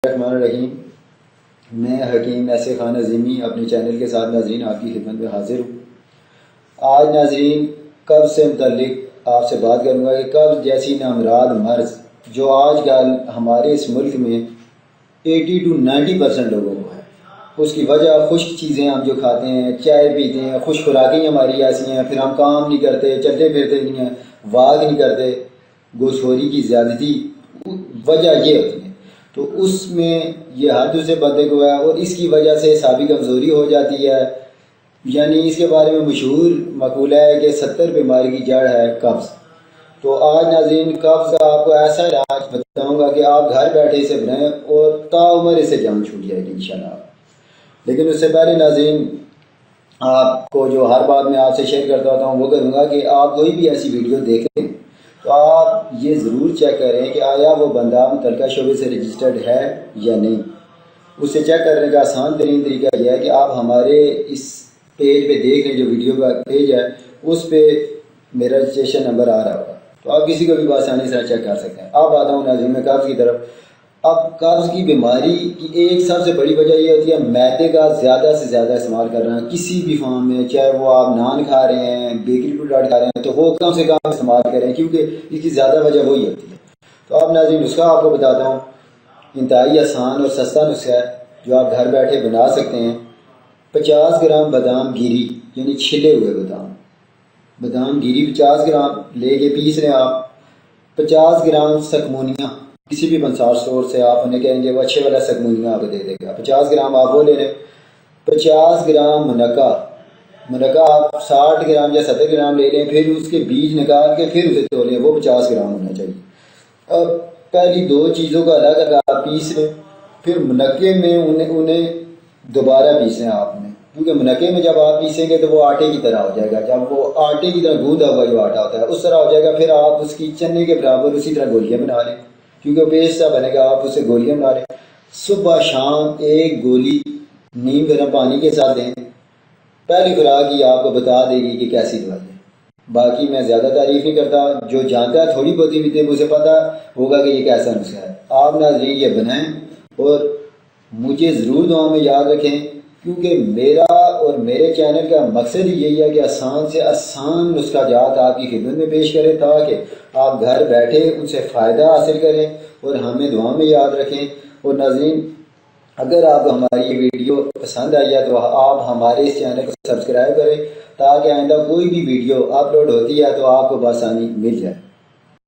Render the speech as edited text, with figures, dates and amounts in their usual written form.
الرحمن الرحیم۔ میں حکیم ایسے خان عظیمی اپنے چینل کے ساتھ ناظرین آپ کی خدمت میں حاضر ہوں۔ آج ناظرین قبض سے متعلق آپ سے بات کروں گا کہ قبض جیسی نامراد مرض جو آج کل ہمارے اس ملک میں 80 to 90% لوگوں کو ہے، اس کی وجہ خشک چیزیں ہم جو کھاتے ہیں، چائے پیتے ہیں، خشک خوراکیں ہماری ایسی ہیں، پھر ہم کام نہیں کرتے، چلتے پھرتے نہیں ہیں، واک نہیں کرتے، گوشت خوری کی زیادتی، وجہ یہ ہوتی ہے۔ تو اس میں یہ ہر دوسرے بندے کو ہے اور اس کی وجہ سے اعصابی کمزوری ہو جاتی ہے۔ یعنی اس کے بارے میں مشہور مقولہ ہے کہ 70 بیماری کی جڑ ہے قبض۔ تو آج ناظرین قبض کا آپ کو ایسا علاج بتاؤں گا کہ آپ گھر بیٹھے اسے بنائیں اور تاعمر اسے جان چھوٹ جائے گی انشاءاللہ۔ لیکن اس سے پہلے ناظرین آپ کو جو ہر بات میں آپ سے شیئر کرتا ہوتا ہوں وہ کروں گا کہ آپ کوئی بھی ایسی ویڈیو دیکھیں تو آپ یہ ضرور چیک کریں کہ آیا وہ بندہ متعلقہ شعبے سے رجسٹرڈ ہے یا نہیں۔ اسے چیک کرنے کا آسان ترین طریقہ یہ ہے کہ آپ ہمارے اس پیج پہ دیکھ لیں، جو ویڈیو کا پیج ہے اس پہ میرا رجسٹریشن نمبر آ رہا ہوگا، تو آپ کسی کو بھی آسانی سے چیک کر سکتے ہیں۔ اب آتا ہوں ناظرین میں قبض کی طرف۔ اب قبض کی بیماری کی ایک سب سے بڑی وجہ یہ ہوتی ہے میدے کا زیادہ سے زیادہ استعمال کر رہے ہیں کسی بھی فارم میں، چاہے وہ آپ نان کھا رہے ہیں، بیکری پروڈکٹ کھا رہے ہیں، تو وہ کم سے کم استعمال کریں کیونکہ اس کی زیادہ وجہ وہی ہوتی ہے۔ تو اب ناظرین نسخہ آپ کو بتاتا ہوں، انتہائی آسان اور سستا نسخہ ہے جو آپ گھر بیٹھے بنا سکتے ہیں۔ 50 گرام بادام گیری یعنی چھلے ہوئے بادام گیری 50 گرام لے کے پیس لیں آپ۔ 50 گرام سکمونیا، کسی بھی بنسار اسٹور سے آپ انہیں کہیں گے وہ اچھے والا سکمونیا آپ کو دے دے گا، 50 گرام آپ وہ لے لیں۔ 50 گرام منقع آپ 60 گرام یا 70 گرام لے لیں، پھر اس کے بیج نکال کے پھر اسے دھو لیں، وہ 50 گرام ہونا چاہیے۔ اب پہلی دو چیزوں کا الگ الگ آپ پیس لیں، پھر منقع میں انہیں دوبارہ پیسیں آپ نے، کیونکہ منقع میں جب آپ پیسیں گے تو وہ آٹے کی طرح ہو جائے گا، جب وہ آٹے کی طرح گوندا ہوا جو آٹا ہوتا ہے اس طرح ہو جائے گا، پھر آپ اس کی چنے کے برابر اسی طرح گولیاں بنا لیں، کیونکہ وہ پیسٹ سا بنے گا، آپ اسے گولیاں بنا لیں۔ صبح شام ایک گولی نیم گرم پانی کے ساتھ دیں، پہلی خوراک ہی آپ کو بتا دے گی کہ کیسی دوائی ہے۔ باقی میں زیادہ تعریف نہیں کرتا، جو جانتا ہے تھوڑی بہت بھی مجھے پتا ہوگا کہ یہ کیسا نسخہ ہے۔ آپ ناظرین یہ بنائیں اور مجھے ضرور دعا میں یاد رکھیں، کیونکہ میرا اور میرے چینل کا مقصد ہی یہی ہے کہ آسان سے آسان نسخہ جات آپ کی خدمت میں پیش کریں تاکہ آپ گھر بیٹھے ان سے فائدہ حاصل کریں اور ہمیں دعا میں یاد رکھیں۔ اور ناظرین اگر آپ کو ہماری یہ ویڈیو پسند آئی ہے تو آپ ہمارے اس چینل کو سبسکرائب کریں تاکہ آئندہ کوئی بھی ویڈیو اپلوڈ ہوتی ہے تو آپ کو بآسانی مل جائے۔